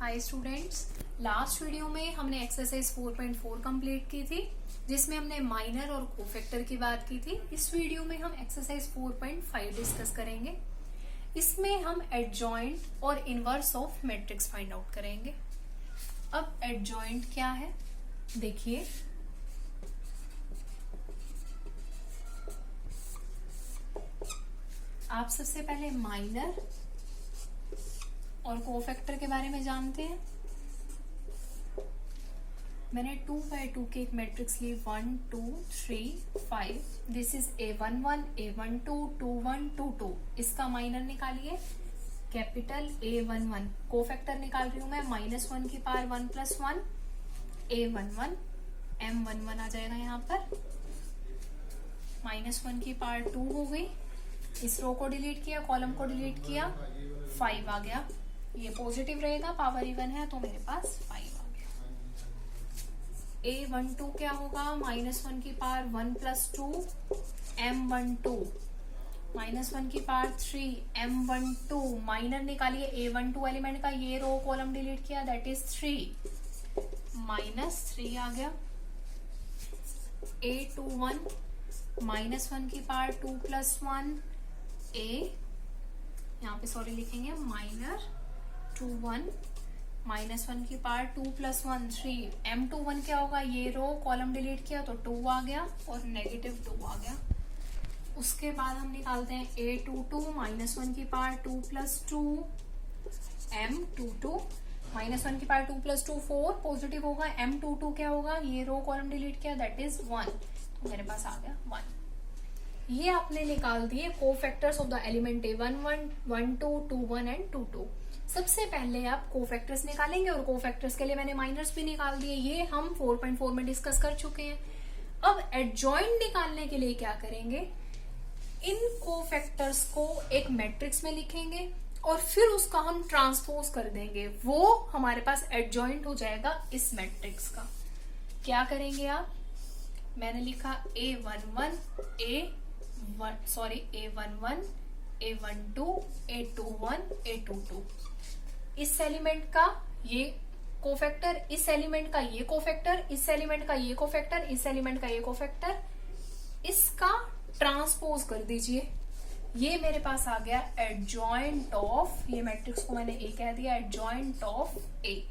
Hi students, last video में हमने exercise 4.4 complete की थी जिसमें हमने माइनर और कोफैक्टर की बात की थी। इस वीडियो में हम एक्सरसाइज 4.5 डिस्कस करेंगे। इसमें हम एडजॉइंट और inverse of matrix find out करेंगे। अब एडजॉइंट क्या है देखिए, आप सबसे पहले माइनर और कोफैक्टर के बारे में जानते हैं। मैंने 2x2 के एक matrix Lee 1 2 3 5। This is A11 A12 21 22। इसका माइनर निकालिए कैपिटल A11। कोफैक्टर निकाल रही हूं मैं -1 की पावर 1 + 1 A11 M11 आ जाएगा यहाँ पर। -1 की पावर 2 हो गई। इस रो को डिलीट किया, कॉलम को डिलीट किया, 5 आ गया। ये पॉजिटिव रहेगा, पावर इवन है तो मेरे पास 5 आ गया। A12 क्या होगा, -1 की पावर 1 + 2 M12, -1 की पावर 3 M12। माइनर निकालिए A12 एलिमेंट का, ये रो कॉलम डिलीट किया, दैट इज 3 -3 आ गया। A21 -1 की पावर 2 + 1 A, यहाँ पे सॉरी लिखेंगे -21 -1 की पावर 2 + 1 3 M21 क्या होगा, ये रो कॉलम डिलीट किया तो 2 आ गया और -2 आ गया। उसके बाद हम निकालते हैं A22 -1 की पावर 2 + 2 M22 -1 की पावर 2 + 2 4 पॉजिटिव होगा। M22 क्या होगा, ये रो कॉलम डिलीट किया, दैट इज 1, तो मेरे पास आ गया 1। ये आपने निकाल दिए cofactors of the element A11 12 21 and 22। सबसे पहले आप कोफैक्टर्स निकालेंगे और कोफैक्टर्स के लिए मैंने माइनर्स भी निकाल दिए, ये हम 4.4 में डिस्कस कर चुके हैं। अब एडजॉइंट निकालने के लिए क्या करेंगे, इन कोफैक्टर्स को एक मैट्रिक्स में लिखेंगे और फिर उसका हम ट्रांसपोज कर देंगे, वो हमारे पास एडजॉइंट हो जाएगा इस मैट्रिक्स का। क्या करेंगे आप, मैंने लिखा A11 A11 A12 A21 A22। इस एलिमेंट का ये कोफैक्टर, इस एलिमेंट का ये कोफैक्टर, इस एलिमेंट का ये कोफैक्टर, इस एलिमेंट का ये कोफैक्टर, इसका ट्रांसपोज कर दीजिए। ये मेरे पास आ गया एडजॉइंट ऑफ, ये मैट्रिक्स को मैंने A कह दिया, एडजॉइंट ऑफ A।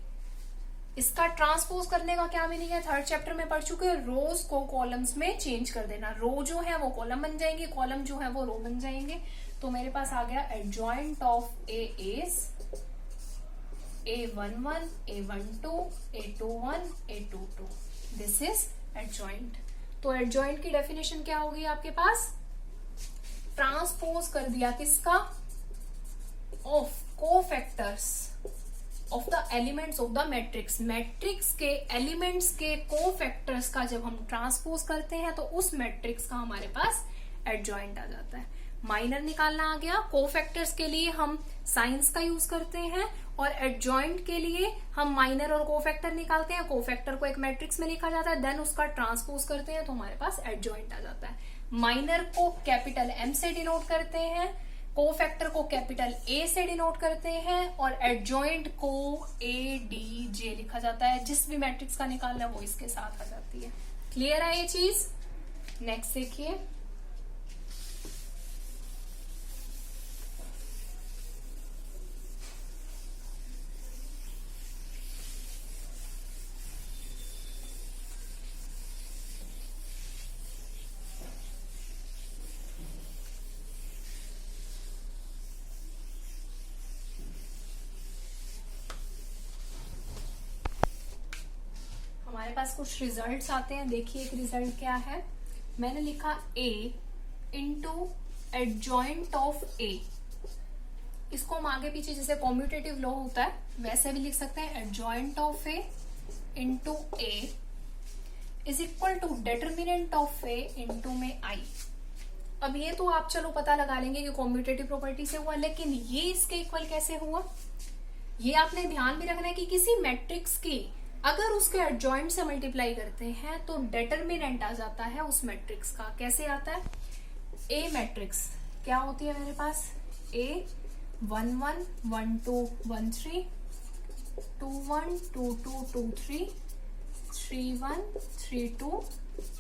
इसका ट्रांसपोज करने का क्या मीनिंग है, थर्ड चैप्टर में पढ़ चुके हैं। रोज को कॉलम्स में चेंज कर देना, रो जो है वो कॉलम बन जाएंगे, कॉलम जो है वो रो बन जाएंगे। तो मेरे पास आ गया adjoint of A is A11 A12 A21 A22। This is adjoint. तो एडजॉइंट की डेफिनेशन क्या होगी आपके पास, ट्रांसपोज कर दिया किसका, of cofactors of the elements of the matrix. Matrix के एलिमेंट्स के कोफैक्टर्स का जब हम ट्रांसपोज करते हैं तो उस मैट्रिक्स का हमारे पास एडजॉइंट आ जाता है। माइनर निकालना आ गया। कोफैक्टर्स के लिए हम साइंस का यूज करते हैं और एडजॉइंट के लिए हम माइनर और कोफैक्टर निकालते हैं। कोफैक्टर को एक मैट्रिक्स में लिखा जाता है, देन उसका ट्रांसपोज करते हैं तो हमारे पास एडजॉइंट आ जाता है। माइनर को कैपिटल M से डिनोट करते हैं, कोफैक्टर को कैपिटल A से डिनोट करते हैं और एडजॉइंट को ADJ लिखा जाता है। जिस भी मैट्रिक्स का निकालना है वो इसके साथ आ जाती है। क्लियर है ये चीज। नेक्स्ट देखिए, हमारे पास कुछ रिजल्ट्स आते हैं। देखिए एक रिजल्ट क्या है, मैंने लिखा A into adjoint of A। इसको हम आगे पीछे जैसे कॉम्यूटेटिव लॉ होता है वैसे भी लिख सकते हैं, adjoint of A into A is equal to determinant of A into में I। अब ये तो आप चलो पता लगा लेंगे कि कॉम्यूटेटिव प्रॉपर्टी से हुआ, लेकिन ये इसके इक्वल कैसे हुआ, ये आपने ध्यान भी रखना है कि किसी मैट्रिक्स की अगर उसके एडजॉइंट से मल्टीप्लाई करते हैं तो डिटर्मिनेंट आ जाता है उस मैट्रिक्स का। कैसे आता है, A मैट्रिक्स क्या होती है मेरे पास, A 1 1 1 2 1 3 2 1 2 2 2 3 3 1 3 2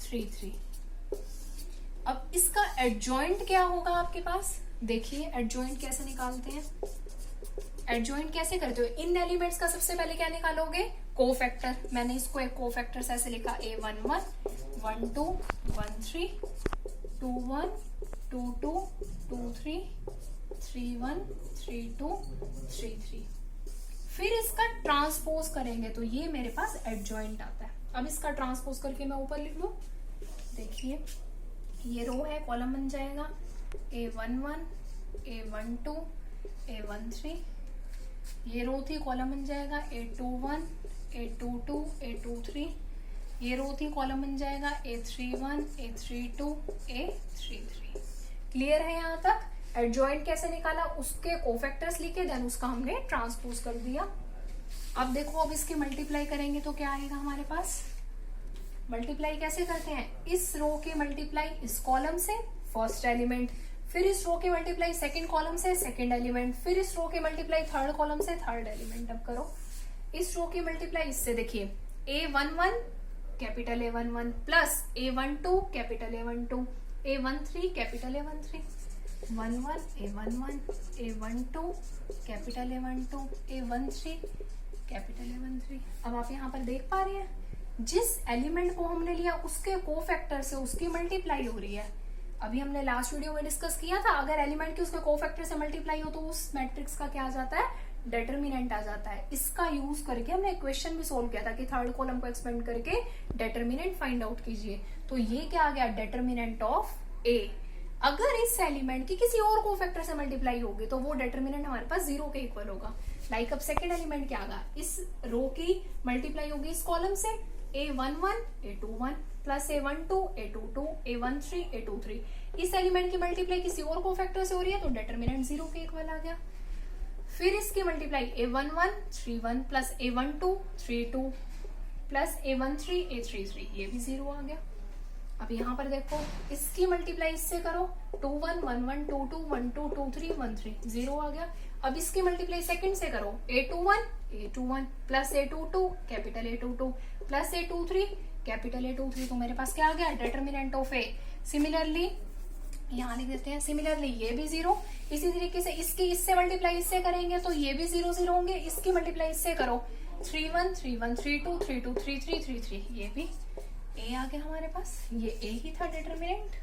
3 3। अब इसका एडजॉइंट क्या होगा आपके पास, देखिए एडजॉइंट कैसे निकालते हैं। एडजॉइंट कैसे करते हो, इन एलिमेंट्स का सबसे पहले क्या निकालोगे, कोफैक्टर। मैंने इसको एक कोफैक्टर से ऐसे लिखा A11 1 2 1 3 2 1 2 2 2 3 3 1 3 2 3 3। फिर इसका ट्रांसपोज करेंगे तो ये मेरे पास एडजॉइंट आता है। अब इसका ट्रांसपोज करके मैं ऊपर लिख लूं, देखिए ये रो है, कॉलम बन जाएगा A11 A12 A13। ये रो थी, कॉलम बन जाएगा A21 A22 A23। ये रो थी, कॉलम बन जाएगा A31 A32 A33। क्लियर है यहाँ तक। एडजॉइंट कैसे निकाला, उसके कोफैक्टर्स लिखे, देन उसका हमने ट्रांसपोज कर दिया। अब देखो, अब इसकी मल्टीप्लाई करेंगे तो क्या आएगा हमारे पास। मल्टीप्लाई कैसे करते हैं, इस रो के मल्टीप्लाई इस कॉलम से फर्स्ट एलिमेंट, फिर इस रो के मल्टीप्लाई सेकंड कॉलम से सेकंड एलिमेंट, फिर इस रो के मल्टीप्लाई थर्ड कॉलम से थर्ड एलिमेंट। अब करो इस रो की मल्टीप्लाई इससे, देखिए A11 capital A11 plus A12 capital A12 A13 capital A13 11 A11 A12 capital A12 A13 capital A13। अब आप यहाँ पर देख पा रहे हैं, जिस एलिमेंट को हमने लिया उसके कोफैक्टर से उसकी मल्टीप्लाई हो रही है। अभी हमने लास्ट वीडियो में डिस्कस किया था, अगर एलिमेंट की उसके कोफैक्टर से मल्टीप्लाई हो तो उस मैट्रिक्स का क्या आ जाता है, डेटर्मिनेंट आ जाता है। इसका यूज करके हमने क्वेश्चन भी सोल्व किया था कि थर्ड कॉलम को एक्सपेंड करके डेटर्मिनेंट फाइंड आउट कीजिए। तो ये क्या आ गया, डेटर्मिनेंट ऑफ ए। अगर इस एलिमेंट की किसी और कोफैक्टर से मल्टीप्लाई होगी तो वो डेटर्मिनेंट हमारे पास 0 के इक्वल होगा। लाइक अब सेकेंड एलिमेंट क्या आगा, इस रो की मल्टीप्लाई होगी इस कॉलम से A11 A21 plus A12 A22 A13 A23। इस एलिमेंट की मल्टीप्लाई किसी और कोफैक्टर से हो रही है तो डेटर्मिनेंट 0 के इक्वल आ गया। फिर इसकी multiply A11 31 plus A12 32 plus A13 A33, ये भी 0 आ गया। अब यहाँ पर देखो, इसकी मल्टीप्लाई इससे करो 2 1 1 1 2 2 1 2 2 3 1 3, 0 आ गया। अब इसकी मल्टीप्लाई सेकंड से करो A21 plus A22 capital A22 plus A23 capital A23, तो मेरे पास क्या आ गया, डेटर्मिनेंट ऑफ ए। सिमिलरली यहाँ लिख देते हैं, सिमिलरली ये भी 0। इसी तरीके से इसकी इससे मल्टीप्लाई इससे करेंगे तो ये भी 0 0 होंगे। इसकी मल्टीप्लाई इससे करो 3 1 3 1 3 2 3 2 3 3 3 3, ये भी ए आ गया हमारे पास। ये ए ही था डेटर्मिनेंट।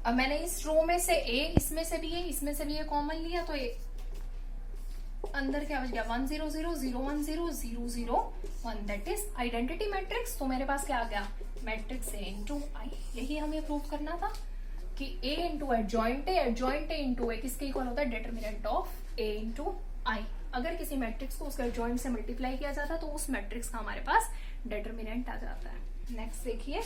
अब मैंने इस रो में से ए, इसमें से भी ए, इसमें से भी ए कॉमन लिया तो ए अंदर क्या बच गया, 1 0 0 0 1 0 0 0 1, दैट इज आइडेंटिटी मैट्रिक्स। तो मेरे पास क्या आ गया, मैट्रिक्स ए इंटू आई। यही हमें प्रूव करना था कि ए इंटू एडजॉइंट ए इंटू ए किसके इक्वल होता है, डेटर्मिनेंट ऑफ ए इंटू आई। अगर किसी मैट्रिक्स को उसके एडजॉइंट से मल्टीप्लाई किया जाता तो उस मैट्रिक्स का हमारे पास डेटर्मिनेंट आ जाता है। नेक्स्ट देखिए,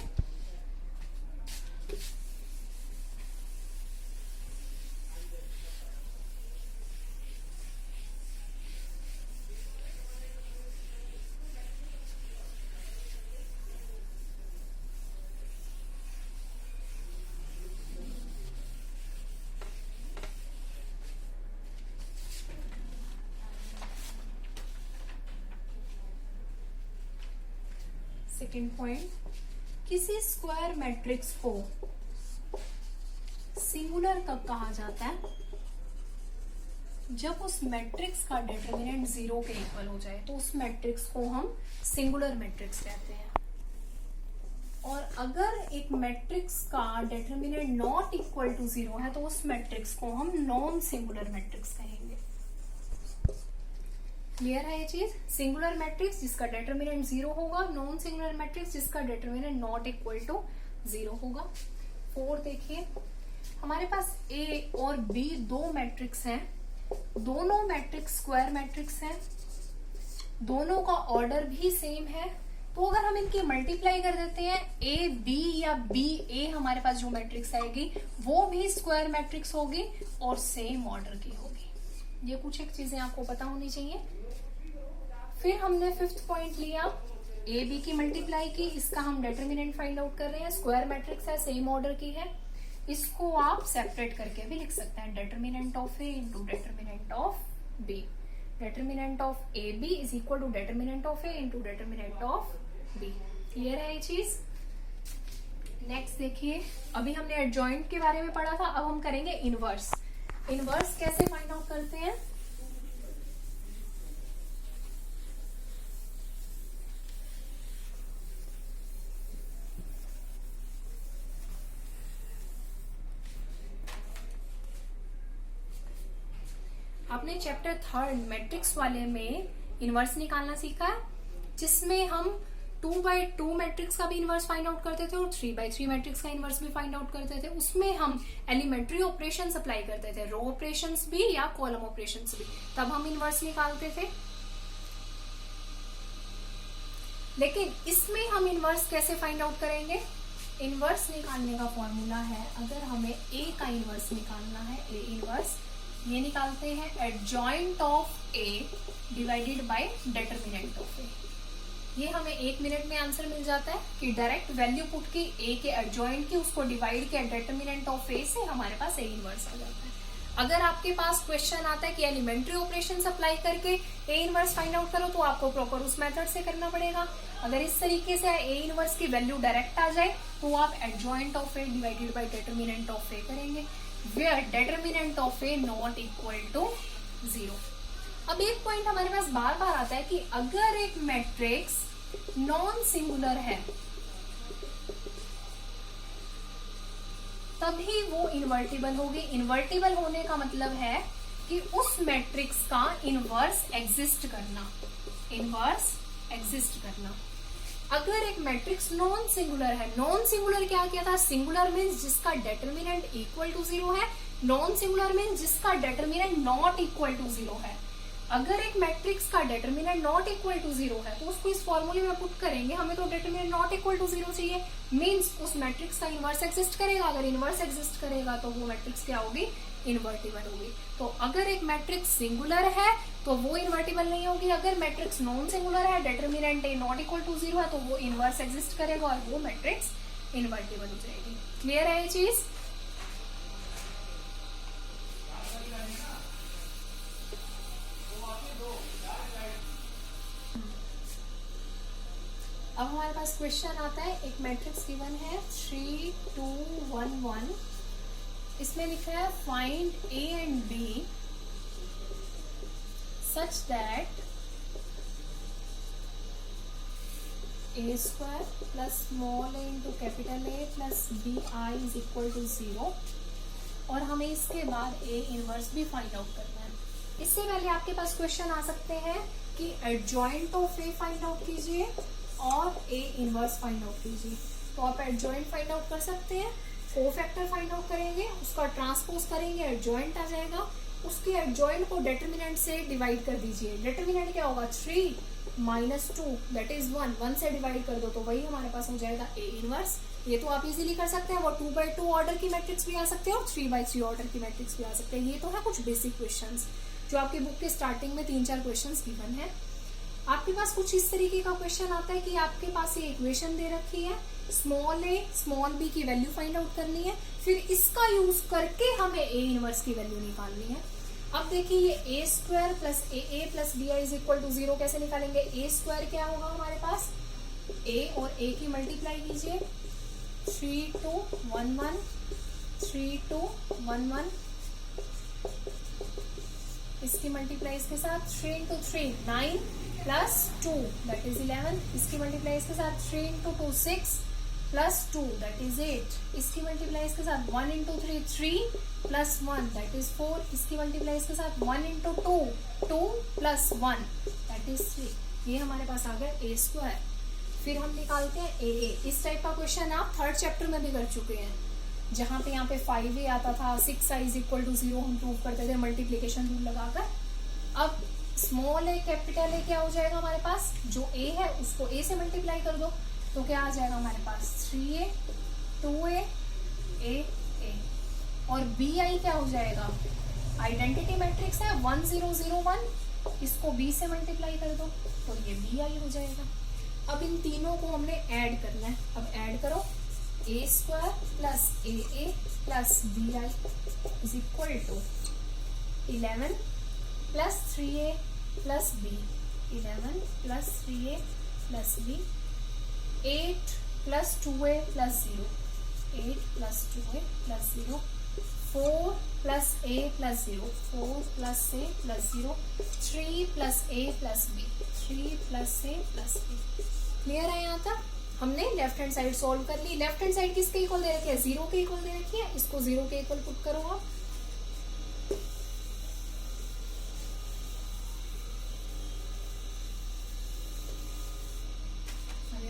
सेकेंड पॉइंट, किसी स्क्वायर मैट्रिक्स को सिंगुलर कब कहा जाता है, जब उस मैट्रिक्स का डेटर्मिनेंट 0 के इक्वल हो जाए तो उस मैट्रिक्स को हम सिंगुलर मैट्रिक्स कहते हैं। और अगर एक मैट्रिक्स का डेटर्मिनेंट नॉट इक्वल टू 0 है तो उस मैट्रिक्स को हम नॉन सिंगुलर मैट्रिक्स कहेंगे। क्लियर है ये चीज। सिंगुलर मैट्रिक्स जिसका डेटर्मिनेंट 0 होगा, नॉन सिंगुलर मैट्रिक्स जिसका डेटर्मिनेंट नॉट इक्वल टू 0 होगा। 4 देखिए, हमारे पास ए और बी दो मैट्रिक्स हैं, दोनों मैट्रिक्स स्क्वायर मैट्रिक्स हैं, दोनों का ऑर्डर भी सेम है। तो अगर हम इनकी मल्टीप्लाई कर देते हैं, ए बी या बी ए, हमारे पास जो मैट्रिक्स आएगी वो भी स्क्वायर मैट्रिक्स होगी और सेम ऑर्डर की होगी। ये कुछ एक चीजें आपको पता होनी चाहिए। फिर हमने 5th पॉइंट लिया, ए बी की मल्टीप्लाई की, इसका हम डेटर्मिनेंट फाइंड आउट कर रहे हैं। स्क्वायर मैट्रिक्स है, सेम ऑर्डर की है, इसको आप सेपरेट करके भी लिख सकते हैं, determinant of A into determinant of B. Determinant of A B is equal to determinant of A into determinant of B. Clear है ये चीज? नेक्स्ट देखिए, अभी हमने एडजॉइंट के बारे में पढ़ा था, अब हम करेंगे इनवर्स। इनवर्स कैसे फाइंड आउट करते हैं? आपने चैप्टर 3 मैट्रिक्स वाले में इनवर्स निकालना सीखा है, जिसमें हम 2x2 मैट्रिक्स का भी इनवर्स फाइंड आउट करते थे और 3x3 मैट्रिक्स का इनवर्स भी फाइंड आउट करते थे। उसमें हम एलिमेंट्री ऑपरेशंस अप्लाई करते थे, रो ऑपरेशंस भी या कॉलम ऑपरेशंस भी, तब हम इनवर्स निकालते थे। लेकिन इसमें हम इनवर्स कैसे फाइंड आउट करेंगे? इनवर्स निकालने का फॉर्मूला है, अगर हमें ए का इनवर्स निकालना है, ए इनवर्स ये निकालते हैं adjoint of A divided by determinant of A. ये हमें 1 मिनट में आंसर मिल जाता है कि डायरेक्ट वैल्यू पुट की ए के एडजॉइंट की, उसको डिवाइड किया डेटर्मिनेंट ऑफ ए से, हमारे पास ए इनवर्स आ जाता है। अगर आपके पास क्वेश्चन आता है कि एलिमेंट्री ऑपरेशंस अप्लाई करके ए इनवर्स फाइंड आउट करो, तो आपको प्रॉपर उस मेथड से करना पड़ेगा। अगर इस तरीके से ए इनवर्स की वैल्यू डायरेक्ट आ जाए तो आप adjoint of A divided by determinant of A करेंगे, where determinant of a not equal to 0। अब एक पॉइंट हमारे पास बार बार आता है कि अगर एक मैट्रिक्स नॉन सिंगुलर है तभी वो इन्वर्टिबल होगी। इन्वर्टिबल होने का मतलब है कि उस मैट्रिक्स का इनवर्स एग्जिस्ट करना, इनवर्स एग्जिस्ट करना। अगर एक मैट्रिक्स नॉन सिंगुलर है, नॉन सिंगुलर क्या किया था? सिंगुलर मीन्स जिसका डेटर्मिनेंट इक्वल टू 0 है, नॉन सिंगुलर मीन्स जिसका डेटर्मिनेंट नॉट इक्वल टू 0 है। अगर एक मैट्रिक्स का डेटर्मिनेंट नॉट इक्वल टू 0 है तो उसको इस फॉर्मूले में पुट करेंगे, हमें तो डेटर्मिनेंट नॉट इक्वल टू 0 चाहिए, मीन्स उस मैट्रिक्स का इनवर्स एग्जिस्ट करेगा। अगर इनवर्स एग्जिस्ट करेगा तो वो मैट्रिक्स क्या होगी? इन्वर्टिबल होगी। तो अगर एक मैट्रिक्स सिंगुलर है तो वो इन्वर्टिबल नहीं होगी। अगर मैट्रिक्स नॉन सिंगुलर है, determinant A not equal to 0 है, तो वो इनवर्स एग्जिस्ट करेगा और वो मैट्रिक्स इन्वर्टिबल हो जाएगी। क्लियर है ये चीज? अब हमारे पास क्वेश्चन आता है, एक मैट्रिक्स गिवन है 3 2 1 1, इसमें लिखा है find A and B such that a square plus small a into capital A plus bi is equal to 0, और हमें इसके बाद a इनवर्स भी फाइंड आउट करना है। इससे पहले आपके पास क्वेश्चन आ सकते हैं कि adjoint of a find out कीजिए और a इनवर्स फाइंड आउट कीजिए। तो आप एडजॉइंट फाइंड आउट कर सकते हैं, कोफैक्टर फाइंड आउट करेंगे, उसका ट्रांसपोज करेंगे, एडजॉइंट आ जाएगा। उसके एडजॉइंट को डेटर्मिनेंट से डिवाइड कर दीजिए। डेटर्मिनेंट क्या होगा? 3 माइनस 2 दैट इज 1, 1 से डिवाइड कर दो तो वही हमारे पास हो जाएगा ए इनवर्स। ये तो आप इजीली कर सकते हैं, वो 2x2 ऑर्डर की मैट्रिक्स भी आ सकते हैं और 3x3 ऑर्डर की मैट्रिक्स भी आ सकते हैं। ये तो है कुछ बेसिक क्वेश्चंस जो आपकी बुक के स्टार्टिंग में 3-4 क्वेश्चंस गिवन है। आपके पास कुछ इस तरीके का क्वेश्चन आता है कि आपके पास ये इक्वेशन दे रखी है, स्मॉल ए स्मॉल बी की वैल्यू फाइंड आउट करनी है, फिर इसका यूज करके हमें ए इनवर्स की वैल्यू निकालनी है। अब देखिए ये A square plus A plus B I is equal to 0 कैसे निकालेंगे? ए स्क्वायर क्या होगा हमारे पास? ए और ए की मल्टीप्लाई कीजिए, 3 2 1 1 3 2 1 1, इसकी मल्टीप्लाई इसके साथ 3 into 3 9 प्लस 2 दैट इज 11, इसकी मल्टीप्लाई इसके साथ 3 into 2 6 प्लस 2 दैट इज 8, इसकी मल्टीप्लाई इसके साथ 1 into 3 3 प्लस 1 दैट इज 4, इसकी मल्टीप्लाई इसके साथ 1 into 2 2 प्लस 1 दैट इज 3। ये हमारे पास आ गया ए स्क्वायर। फिर हम निकालते हैं ए। इस टाइप का क्वेश्चन आप 3rd चैप्टर में भी कर चुके हैं, जहां पे यहाँ पे 5a आता था, 6i इज इक्वल टू 0 हम प्रूव करते थे मल्टीप्लीकेशन रूल लगाकर। अब स्मॉल ए कैपिटल ए क्या हो जाएगा हमारे पास? जो ए है उसको ए से मल्टीप्लाई कर दो तो क्या आ जाएगा हमारे पास? 3a 2a a और बी आई क्या हो जाएगा? आइडेंटिटी मैट्रिक्स है 1 0 0 1, इसको बी से मल्टीप्लाई कर दो तो ये बी आई हो जाएगा। अब इन तीनों को हमने ऐड करना है। अब ऐड करो, A square plus A plus B I is equal to 11 plus 3a plus B, 11 plus 3a plus B, 8 plus 2a plus 0, 8 plus 2a plus 0, 4 plus a plus 0, 4 plus a plus 0, 3 plus a plus b, 3 plus a plus b। Clear है? यहाँ तक हमने left hand side solve कर ली। Left hand side किसके equal दे रखी है? 0 के इक्वल दे रखी है। इसको 0 के इक्वल पुट करो आप।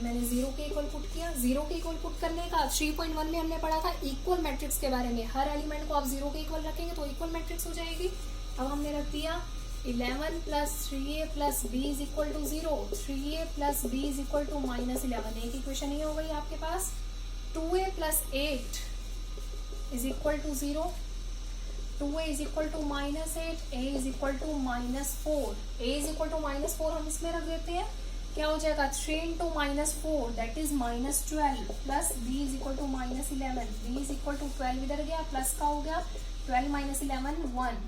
मैंने 0 के इक्वल पुट किया। 0 के इक्वल पुट करने का 3.1 में हमने पढ़ा था इक्वल मैट्रिक्स के बारे में। हर एलिमेंट को आप 0 के इक्वल रखेंगे तो इक्वल मैट्रिक्स हो जाएगी। अब हमने रख दिया 11 plus 3a plus b is equal to 0, 3a plus b is equal to -11। एक इक्वेशन ये हो गई आपके पास। 2a plus 8 is equal to 0, 2a is equal to -8, a is equal to -4, a is equal to -4 हम इसमें रख देते हैं। क्या हो जाएगा? 3 into -4 that is -12 plus b is equal to -11, b is equal to 12 इधर गया, प्लस का हो गया 12 -11 1।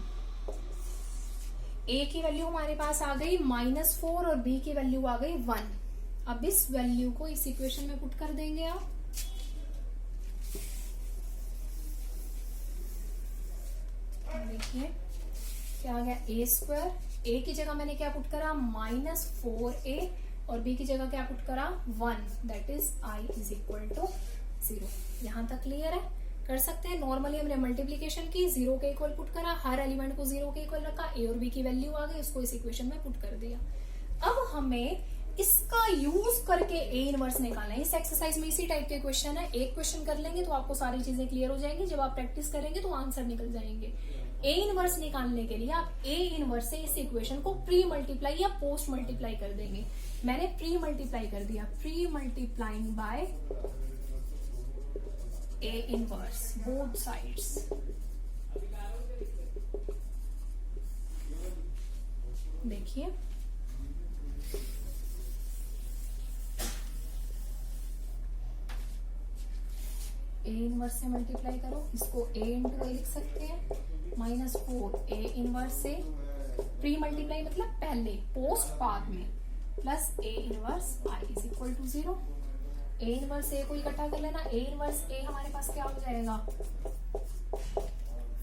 a की वैल्यू हमारे पास आ गई -4 और b की वैल्यू आ गई 1। अब इस वैल्यू को इस इक्वेशन में पुट कर देंगे आप। देखिए क्या आ गया? a², a की जगह मैंने क्या पुट करा? -4a और b की जगह क्या पुट करा? 1 that is i is equal to 0। यहां तक क्लियर है? कर सकते हैं। नॉर्मली हमने मल्टीप्लीकेशन की, 0 के इक्वल पुट करा, हर एलिमेंट को 0 के इक्वल रखा, a और b की वैल्यू आ गई, उसको इस इक्वेशन में पुट कर दिया। अब हमें इसका यूज करके a इनवर्स निकालना है। इस एक्सरसाइज में इसी टाइप के क्वेश्चन है। एक क्वेश्चन कर लेंगे तो आपको सारी चीजें क्लियर हो जाएंगी। जब आप प्रैक्टिस करेंगे तो आंसर निकल जाएंगे। a इनवर्स निकालने के लिए आप a इनवर्स से इस इक्वेशन को प्री मल्टीप्लाई या पोस्ट मल्टीप्लाई कर देंगे। मैंने प्री मल्टीप्लाई कर दिया। Pre multiplying by a inverse both sides. देखिए a इनवर्स से मल्टीप्लाई करो, इसको a इंटू a लिख सकते हैं, -4 a इनवर्स से प्री मल्टीप्लाई मतलब पहले, पोस्ट बाद में, plus a inverse i is equal to 0। a inverse a को इकट्ठा कर लेना। a इनवर्स a हमारे पास क्या हो जाएगा?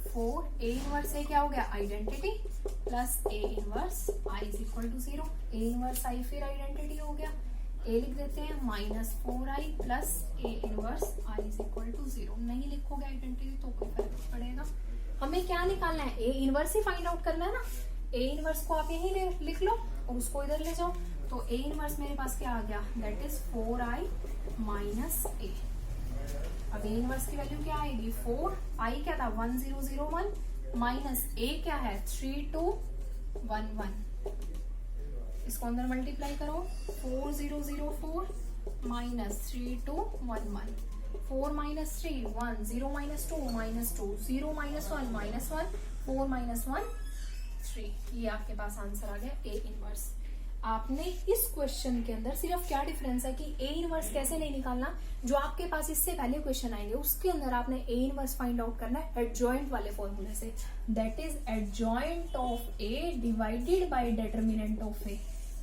4। a इनवर्स a क्या हो गया? Identity, plus a inverse i is equal to 0। a inverse i फिर आइडेंटिटी हो गया। a लिख देते हैं -4i plus a inverse i is equal to 0। नहीं लिखोगे आइडेंटिटी तो कोई फर्क नहीं पड़ेगा। हमें क्या निकालना है? a inverse he find out करना है ना। a इनवर्स को आप यहीं लिख लो और उसको इधर ले जाओ। तो a इनवर्स मेरे पास क्या आ गया? That is 4i minus a। अब a इनवर्स की वैल्यू क्या आएगी? 4, i क्या था? 1001 माइनस a क्या है? 3211। इसको अंदर मल्टीप्लाई करो। 4004 minus 3211, 4 minus 3 1, 0 minus 2 -2, 0 minus 1 -1, 4 minus 1 3। ये आपके पास आंसर आ गया a इनवर्स। आपने इस क्वेश्चन के अंदर सिर्फ क्या डिफरेंस है कि a इनवर्स कैसे नहीं निकालना, जो आपके पास इससे पहले क्वेश्चन आएंगे उसके अंदर आपने a इनवर्स फाइंड आउट करना है एडजॉइंट वाले फॉर्मूले से। That is adjoint of a divided by determinant of a।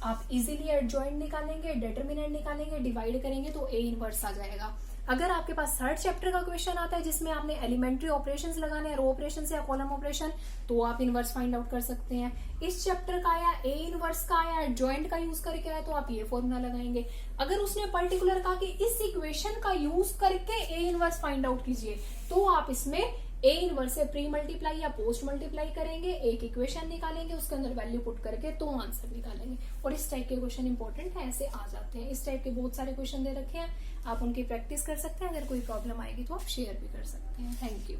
आप इजीली एडजॉइंट निकालेंगे, डिटरमिनेंट निकालेंगे, डिवाइड करेंगे तो a इनवर्स आ जाएगा। अगर आपके पास थर्ड चैप्टर का क्वेश्चन आता है जिसमें आपने एलिमेंट्री ऑपरेशंस लगाने हैं, रो ऑपरेशन या कॉलम ऑपरेशन, तो आप इनवर्स फाइंड आउट कर सकते हैं। इस चैप्टर का आया a इनवर्स का आया, एडजॉइंट का यूज करके आया, तो आप ये फॉर्मूला लगाएंगे। अगर उसने पर्टिकुलर कहा कि इस इक्वेशन का यूज करके a इनवर्स फाइंड आउट कीजिए, तो आप इसमें a इनवर्स से प्री मल्टीप्लाई या पोस्ट मल्टीप्लाई करेंगे, एक इक्वेशन निकालेंगे, उसके अंदर वैल्यू पुट करके तो आंसर निकालेंगे। और इस टाइप के क्वेश्चन इंपॉर्टेंट है, ऐसे आ जाते हैं। इस टाइप के बहुत सारे क्वेश्चन दे रखे हैं, आप उनकी प्रैक्टिस कर सकते हैं। अगर कोई प्रॉब्लम आएगी तो आप शेयर भी कर सकते हैं। Thank you.